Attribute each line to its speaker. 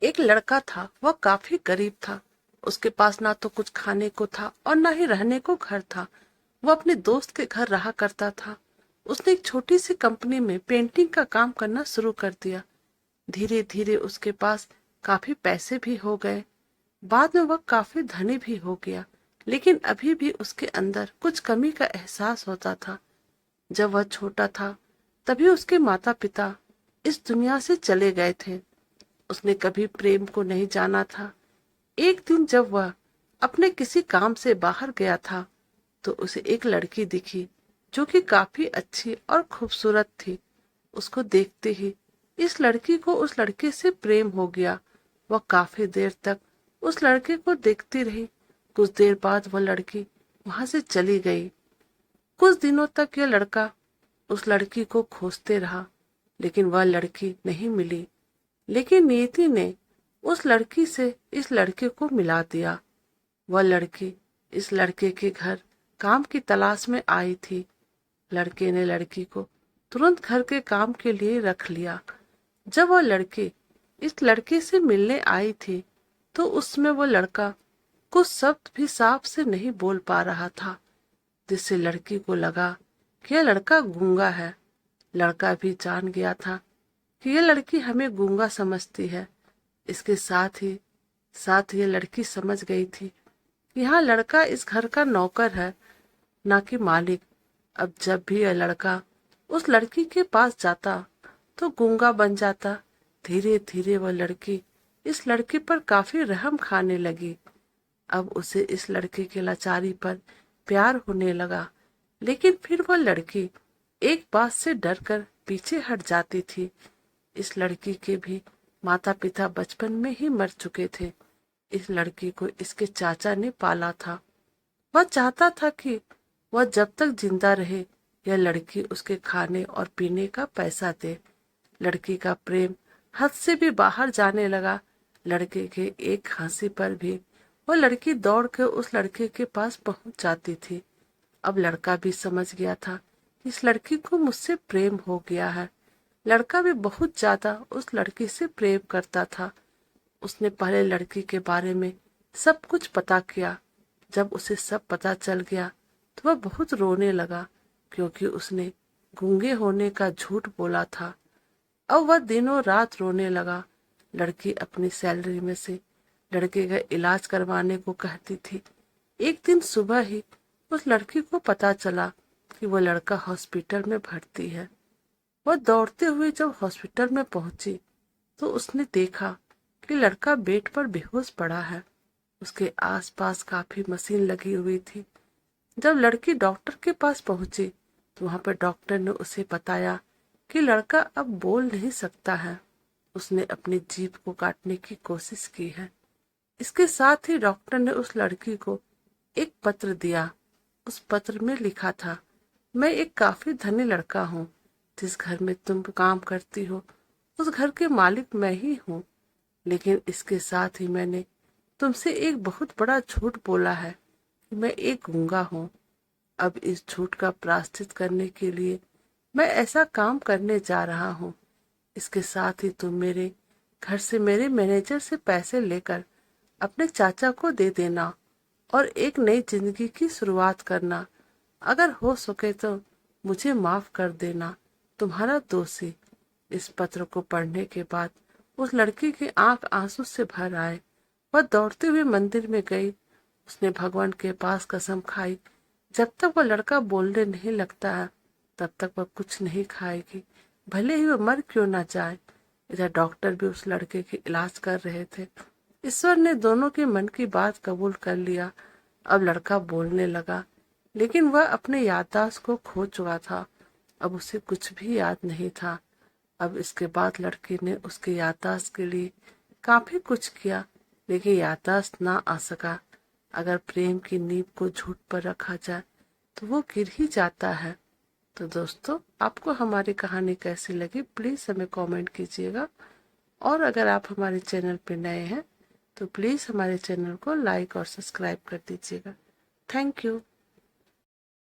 Speaker 1: एक लड़का था, वह काफी गरीब था। उसके पास ना तो कुछ खाने को था और ना ही रहने को घर था। वह अपने दोस्त के घर रहा करता था। उसने एक छोटी सी कंपनी में पेंटिंग का काम करना शुरू कर दिया। धीरे धीरे उसके पास काफी पैसे भी हो गए। बाद में वह काफी धनी भी हो गया, लेकिन अभी भी उसके अंदर कुछ कमी का एहसास होता था। जब वह छोटा था तभी उसके माता पिता इस दुनिया से चले गए थे। उसने कभी प्रेम को नहीं जाना था। एक दिन जब वह अपने किसी काम से बाहर गया था तो उसे एक लड़की दिखी जो कि काफी अच्छी और खूबसूरत थी। उसको देखते ही इस लड़की को उस लड़के से प्रेम हो गया। वह काफी देर तक उस लड़के को देखती रही। कुछ देर बाद वह लड़की वहां से चली गई। कुछ दिनों तक यह लड़का उस लड़की को खोजते रहा, लेकिन वह लड़की नहीं मिली। लेकिन नियति ने उस लड़की से इस लड़के को मिला दिया। वह लड़की इस लड़के के घर काम की तलाश में आई थी। लड़के ने लड़की को तुरंत घर के काम के लिए रख लिया। जब वह लड़की इस लड़के से मिलने आई थी तो उसमें वो लड़का कुछ शब्द भी साफ से नहीं बोल पा रहा था, जिससे लड़की को लगा कि यह लड़का गूंगा है। लड़का भी जान गया था कि यह लड़की हमें गूंगा समझती है। इसके साथ ये लड़की समझ गई थी कि यहाँ लड़का इस घर का नौकर है, ना कि मालिक। अब जब भी यह लड़का उस लड़की के पास जाता तो गूंगा बन जाता। धीरे धीरे वह लड़की इस लड़के पर काफी रहम खाने लगी। अब उसे इस लड़के के लाचारी पर प्यार होने लगा। लेकिन फिर वह लड़की एक बात से डरकर पीछे हट जाती थी। इस लड़की के भी माता पिता बचपन में ही मर चुके थे। इस लड़की को इसके चाचा ने पाला था। वह चाहता था कि वह जब तक जिंदा रहे यह लड़की उसके खाने और पीने का पैसा दे। लड़की का प्रेम हद से भी बाहर जाने लगा। लड़के के एक हंसी पर भी वह लड़की दौड़ के उस लड़के के पास पहुंच जाती थी। अब लड़का भी समझ गया था इस लड़की को मुझसे प्रेम हो गया है। लड़का भी बहुत ज्यादा उस लड़की से प्रेम करता था। उसने पहले लड़की के बारे में सब कुछ पता किया। जब उसे सब पता चल गया तो वह बहुत रोने लगा, क्योंकि उसने गूंगे होने का झूठ बोला था। अब वह दिनों रात रोने लगा। लड़की अपनी सैलरी में से लड़के का इलाज करवाने को कहती थी। एक दिन सुबह ही उस लड़की को पता चला कि वह लड़का हॉस्पिटल में भर्ती है। वह दौड़ते हुए जब हॉस्पिटल में पहुंची तो उसने देखा कि लड़का बेड पर बेहोश पड़ा है। उसके आसपास काफी मशीन लगी हुई थी। जब लड़की डॉक्टर के पास पहुंची तो वहां पर डॉक्टर ने उसे बताया कि लड़का अब बोल नहीं सकता है। उसने अपनी जीभ को काटने की कोशिश की है। इसके साथ ही डॉक्टर ने उस लड़की को एक पत्र दिया। उस पत्र में लिखा था, मैं एक काफी धनी लड़का हूँ। जिस घर में तुम काम करती हो उस घर के मालिक मैं ही हूँ। लेकिन इसके साथ ही मैंने तुमसे एक बहुत बड़ा झूठ बोला है कि मैं एक गूंगा हूँ। अब इस झूठ का प्रायश्चित करने के लिए मैं ऐसा काम करने जा रहा हूँ। इसके साथ ही तुम मेरे घर से मेरे मैनेजर से पैसे लेकर अपने चाचा को दे देना और एक नई जिंदगी की शुरुआत करना। अगर हो सके तो मुझे माफ कर देना, तुम्हारा दोषी। इस पत्र को पढ़ने के बाद उस लड़की की आंख आंसू से भर आए। वह दौड़ते हुए मंदिर में गई। उसने भगवान के पास कसम खाई, जब तक वह लड़का बोलने नहीं लगता है तब तक वह कुछ नहीं खाएगी, भले ही वह मर क्यों ना जाए। इधर डॉक्टर भी उस लड़के की इलाज कर रहे थे। ईश्वर ने दोनों के मन की बात कबूल कर लिया। अब लड़का बोलने लगा, लेकिन वह अपने याददाश्त को खो चुका था। अब उसे कुछ भी याद नहीं था। अब इसके बाद लड़के ने उसके याददाश्त के लिए काफी कुछ किया, लेकिन याददाश्त ना आ सका। अगर प्रेम की नींव को झूठ पर रखा जाए तो वो गिर ही जाता है। तो दोस्तों, आपको हमारी कहानी कैसी लगी प्लीज हमें कमेंट कीजिएगा। और अगर आप हमारे चैनल पे नए हैं तो प्लीज हमारे चैनल को लाइक और सब्सक्राइब कर दीजिएगा। Thank you.